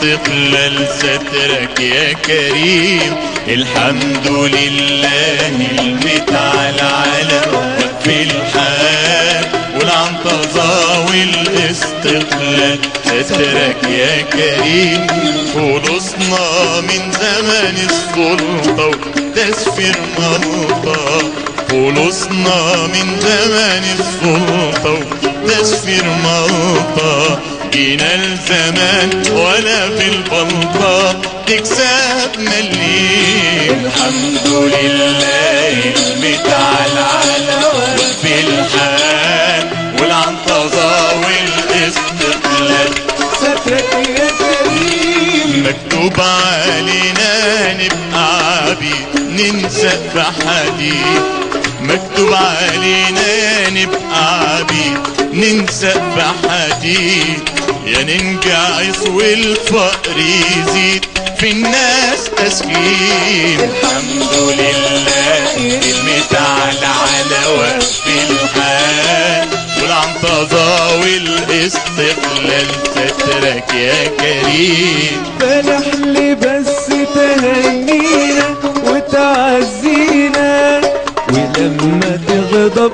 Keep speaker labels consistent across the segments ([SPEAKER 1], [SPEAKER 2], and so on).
[SPEAKER 1] والاستقلال سترك يا كريم. الحمد لله المتعال على وقف الحال والعنطزة والاستقلال سترك يا كريم. خلصنا من زمان السلطة وتسفير ملطة، خلصنا من زمان السلطة وتسفير ملطة. جينا الزمان ولا في البلطة تكسب مليم. الحمد لله المتعال على وقف الحال والعنطزة والاستقلال
[SPEAKER 2] سترك يا كريم.
[SPEAKER 1] مكتوب علينا نبقى عبيد ننسى بحديد، مكتوب علينا نبقى عبيد ننسى بحديد. يا ننجعس والفقر يزيد في الناس تسكين. الحمد لله المتعال على وقف الحال والعنطزة والاستقلال سترك يا كريم.
[SPEAKER 2] فنحلي بس تهنينا وتعزينا، ولما تغضب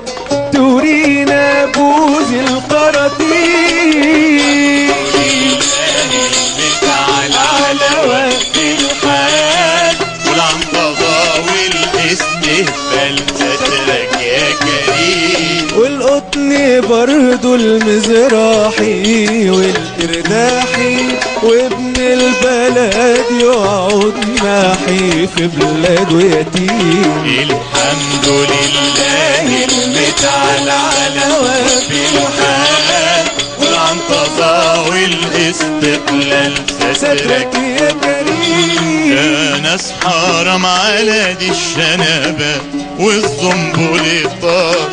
[SPEAKER 2] تورينا بوز القراطيس.
[SPEAKER 1] المتعال على وقف الحال والعنطزة والاستقلال سترك يا كريم.
[SPEAKER 2] والقطن برضو المزراحي والإرداحي، وابن البلد يقعد ناحي في بلاده يتيم.
[SPEAKER 1] الحمد لله المتعال على وقف الحال والعنطزة والاستقلال سترك
[SPEAKER 2] يا كريم.
[SPEAKER 1] يا ناس حرام على دي الشنبة والزنبل طار،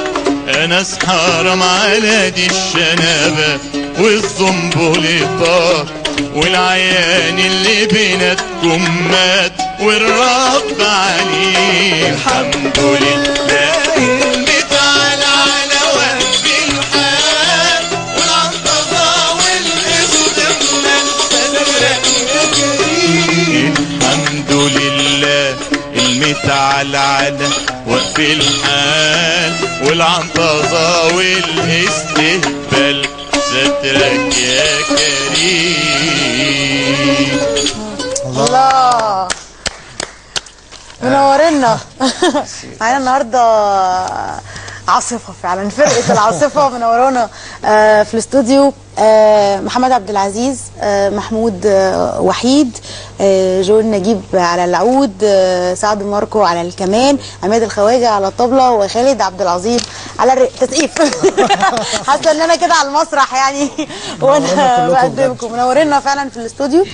[SPEAKER 1] يا ناس حرام على دي الشنبة والزنبل طار. والعيان اللي بيناتكم مات والرب عليه. الحمد لله المتعال على وقف الحال والعنطزة والاستقلال سترك يا كريم. الحمد لله المتعال على وقف الحال والعنطزة والاستهبال سترك يا كريم.
[SPEAKER 3] الله منورنا. معانا النهارده عاصفه، فعلا فرقه العاصفه منورانا في الاستوديو. محمد عبد العزيز، محمود وحيد، جون نجيب على العود، سعد ماركو على الكمان، عماد الخواجه على الطبله، وخالد عبد العظيم على التسقيف. حاسه ان انا كده على المسرح يعني وانا بقدمكم. منورنا فعلا في الاستوديو.